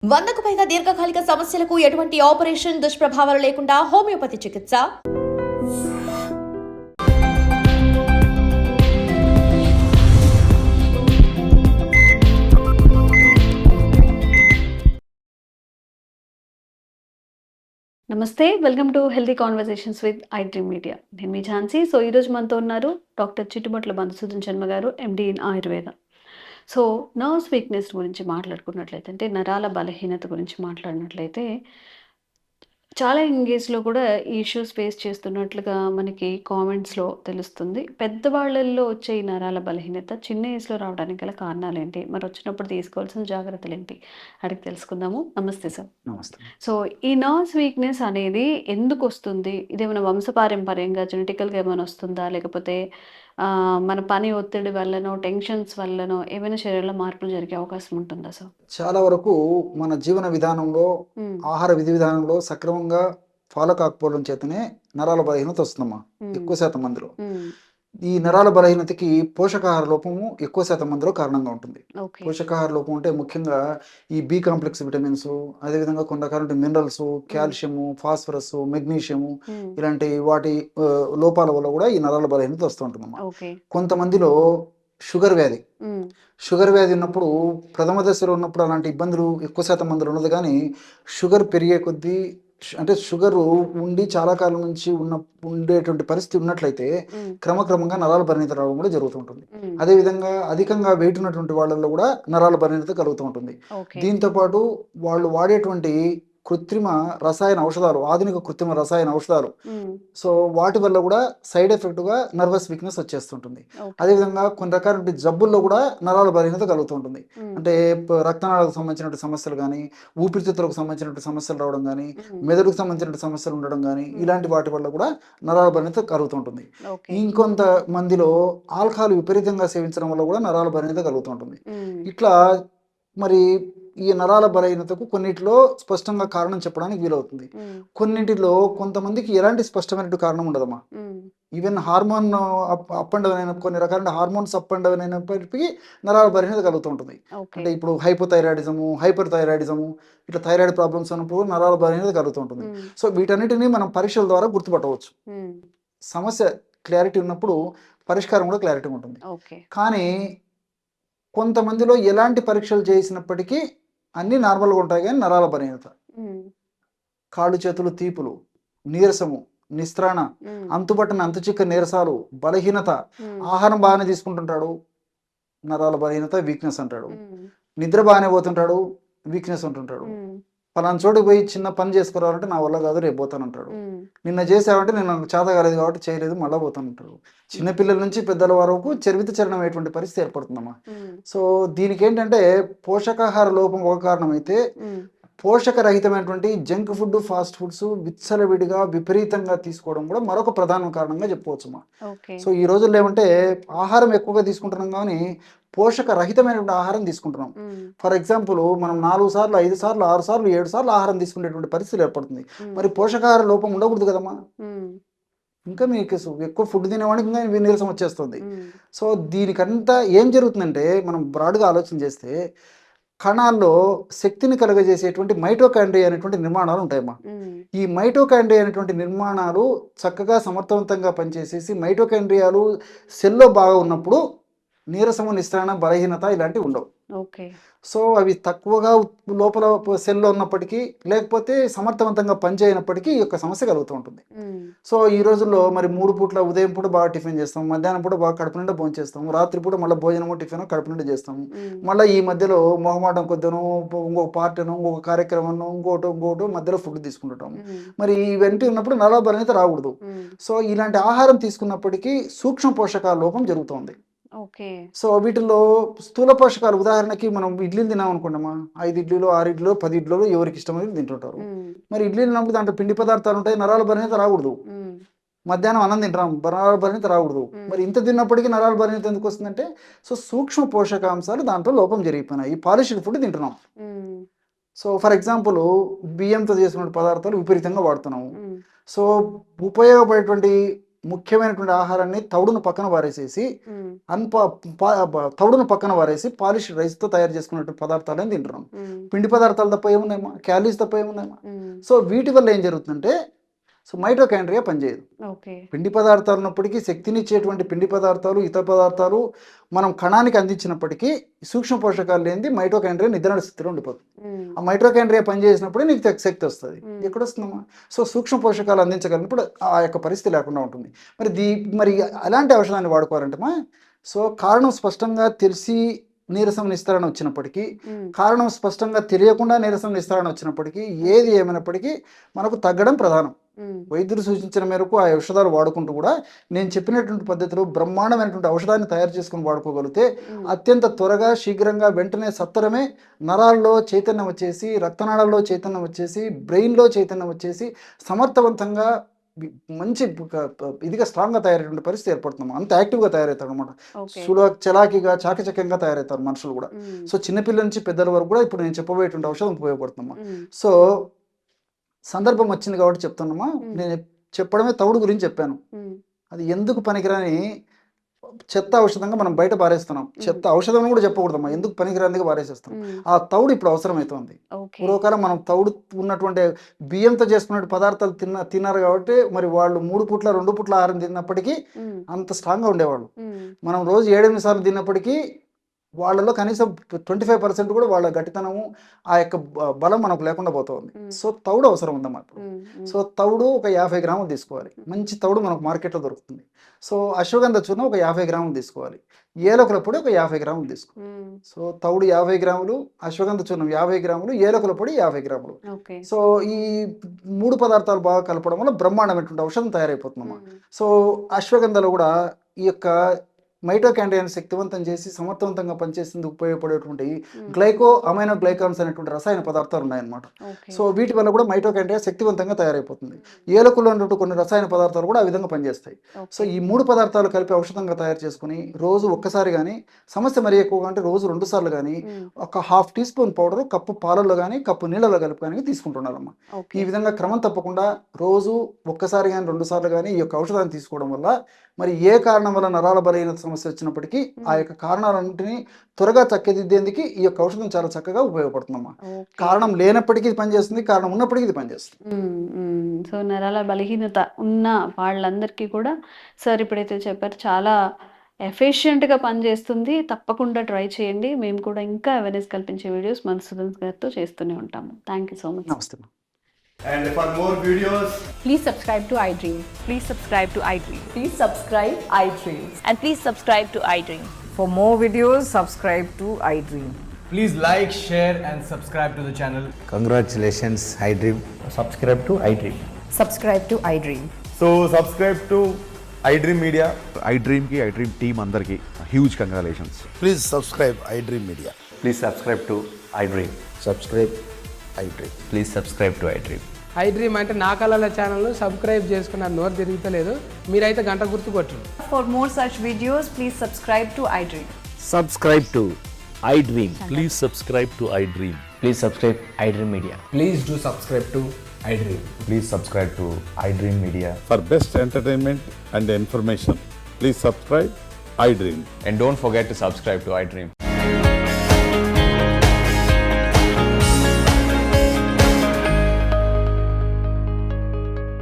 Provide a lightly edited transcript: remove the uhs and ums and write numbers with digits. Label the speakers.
Speaker 1: 100కు పైగా దీర్ఘకాలిక సమస్యలకు ఎటువంటి ఆపరేషన్ దుష్ప్రభావాలు లేకుండా హోమియోపతి చికిత్స.
Speaker 2: నమస్తే, welcome to healthy conversations with I dream media. నేను మీ ఝాన్సీ. సో ఈరోజు మనతో ఉన్నారు డాక్టర్ చిట్టుబొట్ల మధుసూదన్ శర్మ గారు, MD in Ayurveda. So nerves weakness గురించి మాట్లాడుకున్నట్లయితే, అంటే నరాల బలహీనత గురించి మాట్లాడినట్లయితే, చాలా యంగేజ్లో కూడా ఈ ఇష్యూస్ ఫేస్ చేస్తున్నట్లుగా మనకి కామెంట్స్లో తెలుస్తుంది. పెద్దవాళ్ళల్లో వచ్చే ఈ నరాల బలహీనత చిన్న ఏజ్లో రావడానికి గల కారణాలు ఏంటి, మరి వచ్చినప్పుడు తీసుకోవాల్సిన జాగ్రత్తలు ఏంటి అడిగి తెలుసుకుందాము. నమస్తే సార్.
Speaker 3: నమస్తే.
Speaker 2: సో ఈ నర్వ్స్ వీక్నెస్ అనేది ఎందుకు వస్తుంది? ఇదేమైనా వంశపారంపర్యంగా జెనెటికల్గా ఏమైనా వస్తుందా, లేకపోతే మన పని ఒత్తిడి వల్లనో, టెన్షన్స్ వల్లనో ఏమైనా శరీరంలో మార్పులు జరిగే అవకాశం ఉంటుందా సార్?
Speaker 3: చాలా వరకు మన జీవన విధానంలో, ఆహార విధి విధానంలో సక్రమంగా ఫాలో కాకపోవడం చేతనే నరాల బలహీనత వస్తుందమ్మా ఎక్కువ శాతం మందిలో. ఈ నరాల బలహీనతకి పోషకాహార లోపము ఎక్కువ శాతం మందిలో కారణంగా ఉంటుంది. పోషకాహార లోపం అంటే ముఖ్యంగా ఈ బి కాంప్లెక్స్ విటమిన్స్, అదేవిధంగా కొన్ని రకాల మినరల్స్, కాల్షియము, ఫాస్ఫరస్, మెగ్నీషియము ఇలాంటి వాటి లోపాల వల్ల కూడా ఈ నరాల బలహీనత వస్తూ ఉంటుందమ్మా. కొంతమందిలో షుగర్ వ్యాధి ఉన్నప్పుడు, ప్రథమ దశలో ఉన్నప్పుడు అలాంటి ఇబ్బందులు ఎక్కువ శాతం మందిలో ఉన్నది. కానీ షుగర్ పెరిగే కొద్దీ, అంటే షుగర్ ఉండి చాలా కాలం నుంచి ఉండేటువంటి పరిస్థితి ఉన్నట్లయితే క్రమక్రమంగా నరాల బలహీనత రావడం కూడా జరుగుతుంటుంది. అదేవిధంగా అధికంగా వెయిట్ ఉన్నటువంటి వాళ్ళల్లో కూడా నరాల బలహీనత కలుగుతూ ఉంటుంది. దీంతో పాటు వాళ్ళు వాడేటువంటి కృత్రిమ రసాయన ఔషధాలు, ఆధునిక కృత్రిమ రసాయన ఔషధాలు, సో వాటి వల్ల కూడా సైడ్ ఎఫెక్ట్గా నర్వస్ వీక్నెస్ వచ్చేస్తుంటుంది. అదేవిధంగా కొన్ని రకాల జబ్బుల్లో కూడా నరాల బలహీనత కలుగుతుంటుంది. అంటే రక్తనాళాలకు సంబంధించినటువంటి సమస్యలు కానీ, ఊపిరితిత్తులకు సంబంధించినటువంటి సమస్యలు రావడం కానీ, మెదడుకు సంబంధించినటువంటి సమస్యలు ఉండడం కానీ, ఇలాంటి వాటి వల్ల కూడా నరాల బలహీనత కలుగుతుంటుంది. ఇంకొంత మందిలో ఆల్కహాల్ విపరీతంగా సేవించడం వల్ల కూడా నరాల బలహీనత కలుగుతుంటుంది. ఇట్లా మరి ఈ నరాల బలహీనతకు కొన్నిటిలో స్పష్టంగా కారణం చెప్పడానికి వీలవుతుంది. కొన్నింటిలో కొంతమందికి ఎలాంటి స్పష్టమైన కారణం ఉండదమ్మా. Even hormone up and down అయిన, కొన్ని రకాల హార్మోన్స్ అప్ అండ్ డౌన్ అయినప్పటికీ నరాల బలహీనత కలుగుతూ ఉంటుంది. అంటే ఇప్పుడు హైపోథైరాయిడిజము, హైపర్ థైరాయిడిజము, ఇట్లా థైరాయిడ్ ప్రాబ్లమ్స్ ఉన్నప్పుడు నరాల బలహీనత కలుగుతూ ఉంటుంది. సో వీటన్నిటిని మనం పరీక్షల ద్వారా గుర్తుపట్టవచ్చు. సమస్య క్లారిటీ ఉన్నప్పుడు పరిష్కారం కూడా క్లారిటీ ఉంటుంది. కానీ కొంతమందిలో ఎలాంటి పరీక్షలు చేసినప్పటికీ అన్నీ నార్మల్గా ఉంటాయి. కానీ నరాల బలహీనత, కాళ్ళు చేతులు తీపులు, నీరసము, నిస్త్రాణ, అంతుబట్టని అంతుచిక్క నీరసాలు, బలహీనత, ఆహారం బాగానే తీసుకుంటుంటాడు, నరాల బలహీనత వీక్నెస్ అంటాడు. నిద్ర బాగానే పోతుంటాడు, వీక్నెస్ ఉంటుంటాడు. పలానా చోటుకు పోయి చిన్న పని చేసుకురావాలంటే నా వల్ల కాదు, రేపు పోతానంటాడు. నిన్న చేసావంటే నేను చేత కాలేదు కాబట్టి చేయలేదు, మళ్ళీ పోతానంటాడు. చిన్నపిల్లల నుంచి పెద్దల వరకు చరివిత చరణం అయ్యేటువంటి పరిస్థితి ఏర్పడుతుందమ్మా. సో దీనికి ఏంటంటే పోషకాహార లోపం ఒక కారణం అయితే, పోషకరహితమైనటువంటి జంక్ ఫుడ్, ఫాస్ట్ ఫుడ్స్ విచ్చలవిడిగా విపరీతంగా తీసుకోవడం కూడా మరొక ప్రధాన కారణంగా చెప్పవచ్చుమా. సో ఈ రోజుల్లో ఏమంటే ఆహారం ఎక్కువగా తీసుకుంటున్నాం కానీ పోషకరహితమైనటువంటి ఆహారం తీసుకుంటున్నాం. ఫర్ ఎగ్జాంపుల్ మనం 4 సార్లు, 5 సార్లు, 6 సార్లు, 7 సార్లు ఆహారం తీసుకునేటువంటి పరిస్థితి ఏర్పడుతుంది. మరి పోషకాహార లోపం ఉండకూడదు కదమ్మా. ఇంకా మీకు ఎక్కువ ఫుడ్ తినేవాడికి ఇంకా నీరసం వచ్చేస్తుంది. సో దీనికంతా ఏం జరుగుతుందంటే, మనం బ్రాడ్గా ఆలోచన చేస్తే కణాల్లో శక్తిని కలుగజేసేటువంటి మైటోకాండ్రియా అనేటువంటి నిర్మాణాలు ఉంటాయమ్మా. ఈ మైటోకాండ్రియా అనేటువంటి నిర్మాణాలు చక్కగా సమర్థవంతంగా పనిచేసేసి మైటోకాండ్రియాలు సెల్లో బాగా ఉన్నప్పుడు నీరసము, నిస్త్రాణ, బలహీనత ఇలాంటివి ఉండవు. సో అవి తక్కువగా లోపల సెల్లో ఉన్నప్పటికీ, లేకపోతే సమర్థవంతంగా పనిచేయనప్పటికీ ఈ యొక్క సమస్య కలుగుతూ ఉంటుంది. సో ఈ రోజుల్లో మరి 3 పూట్ల, ఉదయం పూట బాగా టిఫిన్ చేస్తాం, మధ్యాహ్నం పూట బాగా కడుపు నిండా భోజనం చేస్తాము, రాత్రి పూట మళ్ళీ భోజనము టిఫిన్ కడుపు నిండా చేస్తాము. మళ్ళీ ఈ మధ్యలో మొహమాటం కొద్దను ఇంకొక పార్టీను, ఇంకొక కార్యక్రమం, ఇంకోటో మధ్యలో ఫుడ్ తీసుకుంటాము. మరి ఇవన్నీ ఉన్నప్పుడు నరాల బలహీనత రాకూడదు. సో ఇలాంటి ఆహారం తీసుకున్నప్పటికీ సూక్ష్మ పోషకాల లోపం జరుగుతుంది. సో వీటిల్లో స్థూల పోషకాలు, ఉదాహరణకి మనం ఇడ్లీలు తినాం అనుకోండమ్మా, 5 ఇడ్లీలు, 6 ఇడ్లీలు, 10 ఇడ్లీలు ఎవరికి ఇష్టమైనది తింటుంటారు. మరి ఇడ్లీలు తిన్నప్పుడు దాంట్లో పిండి పదార్థాలు ఉంటాయి, నరాల బలహీనత రాకూడదు. మధ్యాహ్నం అన్నం తింటాం, నరాల బలహీనత రాకూడదు. మరి ఇంత తిన్నప్పటికీ నరాల బలహీనత ఎందుకు వస్తుందంటే, సో సూక్ష్మ పోషకాంశాలు దాంట్లో లోపం జరిగిపోయినాయి. పాలిష్డ్ ఫుడ్ తింటున్నాం. సో ఫర్ ఎగ్జాంపుల్ బియ్యంతో చేసిన పదార్థాలు విపరీతంగా వాడుతున్నాము. సో ఉపయోగపడేటువంటి ముఖ్యమైనటువంటి ఆహారాన్ని తౌడును పక్కన వారేసేసి తౌడును పక్కన వారేసి పాలిష్ రైస్తో తయారు చేసుకున్నటువంటి పదార్థాలని తింటున్నాం. పిండి పదార్థాలు తప్ప ఏమున్నాయమ్మా, క్యాలరీస్ తప్ప ఏమున్నాయమ్మా. సో వీటి వల్ల ఏం జరుగుతుందంటే మైటోకాండ్రియా పనిచేయదు. పిండి పదార్థాలు ఉన్నప్పటికీ శక్తినిచ్చేటువంటి పిండి పదార్థాలు, ఇతర పదార్థాలు మనం కణానికి అందించినప్పటికీ సూక్ష్మ పోషకాలు లేనిది మైటోకాండ్రియా నిద్రణ స్థితిలో ఉండిపోతుంది. ఆ మైటోకాండ్రియా పనిచేసినప్పుడే నీకు శక్తి వస్తుంది. ఎక్కడ వస్తుందమ్మా? సో సూక్ష్మ పోషకాలు అందించగలిగినప్పుడు ఆ యొక్క పరిస్థితి లేకుండా ఉంటుంది. మరి అలాంటి ఔషధాన్ని వాడుకోవాలంటమా. సో కారణం స్పష్టంగా తెలిసి నీరసం నిస్తరణ వచ్చినప్పటికీ, కారణం స్పష్టంగా తెలియకుండా నీరసం నిస్తరణ వచ్చినప్పటికీ, ఏది ఏమైనప్పటికీ మనకు తగ్గడం ప్రధానం. వైద్యులు సూచించిన మేరకు ఆ ఔషధాలు వాడుకుంటూ కూడా నేను చెప్పినటువంటి పద్ధతిలో బ్రహ్మాండమైనటువంటి ఔషధాన్ని తయారు చేసుకుని వాడుకోగలిగితే అత్యంత త్వరగా, శీఘ్రంగా, వెంటనే సత్వరమే నరాల్లో చైతన్యం వచ్చేసి, రక్తనాళాల్లో చైతన్యం వచ్చేసి, బ్రెయిన్లో చైతన్యం వచ్చేసి సమర్థవంతంగా మంచి ఇదిగా స్ట్రాంగ్గా తయారయ్యేటువంటి పరిస్థితి ఏర్పడుతున్నాం. అంత యాక్టివ్గా తయారవుతారు అనమాట. చలాకీగా, చాకచక్యంగా తయారవుతారు మనుషులు కూడా. సో చిన్నపిల్లల నుంచి పెద్దల వరకు కూడా ఇప్పుడు నేను చెప్పబోయేటువంటి ఔషధం ఉపయోగపడుతుందమ్మా. సో సందర్భం వచ్చింది కాబట్టి చెప్తున్నామా. నేను చెప్పడమే తౌడు గురించి చెప్పాను. అది ఎందుకు పనికిరాని చెత్త ఔషధంగా మనం బయట పారేస్తున్నాం. చెత్త ఔషధం కూడా చెప్పకూడదమ్మా, ఎందుకు పనికిరానిదిగా పారేసేస్తాం. ఆ తౌడు ఇప్పుడు అవసరమవుతుంది. పూర్వకాలం మనం తౌడు ఉన్నటువంటి బియ్యంతో చేసుకున్న పదార్థాలు తిన్నారు కాబట్టి మరి వాళ్ళు 3 పూట్ల 2 పూట్ల ఆహారం తిన్నప్పటికీ అంత స్ట్రాంగ్గా ఉండేవాళ్ళు. మనం రోజు 7-8 సార్లు తిన్నప్పటికీ వాళ్ళలో కనీసం 25% కూడా వాళ్ళ గట్టితనము, ఆ యొక్క బలం మనకు లేకుండా పోతుంది. సో తౌడు అవసరం ఉందమ్మా ఇప్పుడు. సో తౌడు ఒక 50 గ్రాములు తీసుకోవాలి. మంచి తౌడు మనకు మార్కెట్లో దొరుకుతుంది. సో అశ్వగంధ చూర్ణం ఒక 50 గ్రాములు తీసుకోవాలి. ఏలకుల పొడి ఒక 50 గ్రాములు తీసుకోవాలి. సో తౌడు 50 గ్రాములు, అశ్వగంధ చూర్ణం 50 గ్రాములు, ఏలకుల పొడి 50 గ్రాములు. సో ఈ 3 పదార్థాలు బాగా కలపడం వల్ల బ్రహ్మాండమైనటువంటి ఔషధం తయారైపోతుందమ్మా. సో అశ్వగంధలో కూడా ఈ యొక్క మైటోకాండ్రియాని శక్తివంతం చేసి సమర్థవంతంగా పనిచేసేందుకు ఉపయోగపడేటువంటి అమైనో గ్లైకాన్స్ అనేటువంటి రసాయన పదార్థాలు ఉన్నాయన్నమాట. సో వీటి వల్ల కూడా మైటోకాండ్రియా శక్తివంతంగా తయారైపోతుంది. ఏలకుల్లో ఉన్నట్టు కొన్ని రసాయన పదార్థాలు కూడా ఆ విధంగా పనిచేస్తాయి. సో ఈ 3 పదార్థాలు కలిపి ఔషధంగా తయారు చేసుకుని రోజు ఒక్కసారి కానీ, సమస్య మరీ ఎక్కువగా అంటే రోజు 2 సార్లు కానీ, ఒక 1/2 టీ స్పూన్ పౌడర్ కప్పు పాలల్లో కానీ, కప్పు నీళ్ళలో కలిపి కానీ తీసుకుంటున్నారమ్మా. ఈ విధంగా క్రమం తప్పకుండా రోజు ఒక్కసారి కానీ 2 సార్లు కానీ ఈ యొక్క ఔషధాన్ని తీసుకోవడం వల్ల మరి ఏ కారణం వల్ల నరాల బలహీనత సమస్య వచ్చినప్పటికీ ఆ యొక్క కారణాలన్నింటినీ త్వరగా చక్కదిద్దేందుకు ఈ యొక్క ఔషధం చాలా చక్కగా ఉపయోగపడుతుందమ్మా. కారణం లేనప్పటికీ ఇది పనిచేస్తుంది, కారణం ఉన్నప్పటికీ ఇది పనిచేస్తుంది.
Speaker 2: సో నరాల బలహీనత ఉన్న వాళ్ళందరికీ కూడా సార్ ఇప్పుడైతే చెప్పారు చాలా ఎఫిషియెంట్గా పనిచేస్తుంది. తప్పకుండా ట్రై చేయండి. మేము కూడా ఇంకా అవేర్నెస్ కల్పించే వీడియోస్ మధుసూదన్ గారితో చేస్తూనే ఉంటాము. Thank you so much.
Speaker 3: నమస్తే.
Speaker 4: And for more videos,
Speaker 5: please subscribe to iDream.
Speaker 6: Please subscribe to iDream.
Speaker 5: Please subscribe iDream.
Speaker 6: And please subscribe to iDream.
Speaker 5: For more videos, subscribe to iDream.
Speaker 4: please like, share and subscribe to the channel.
Speaker 7: Congratulations, iDream.
Speaker 4: Subscribe to iDream.
Speaker 5: Subscribe to iDream.
Speaker 4: So subscribe to iDream Media.
Speaker 8: iDream ki iDream team andarki huge congratulations.
Speaker 7: Please subscribe iDream Media.
Speaker 9: Please subscribe to iDream.
Speaker 7: Subscribe iDream.
Speaker 9: Please subscribe to iDream.
Speaker 10: iDream అంటే నా కళల channel subscribe చేసుకున్నారు. నోరు తిరుగుతలేదు, మీరైతే గంట గుర్తు కొట్టండి.
Speaker 6: For more such videos, please subscribe to iDream.
Speaker 11: Subscribe to iDream.
Speaker 12: Please subscribe to iDream.
Speaker 9: Please subscribe iDream Media.
Speaker 4: Please do subscribe to iDream.
Speaker 9: Please subscribe to iDream Media.
Speaker 8: For best entertainment and information, please subscribe iDream.
Speaker 9: And don't forget to subscribe to iDream.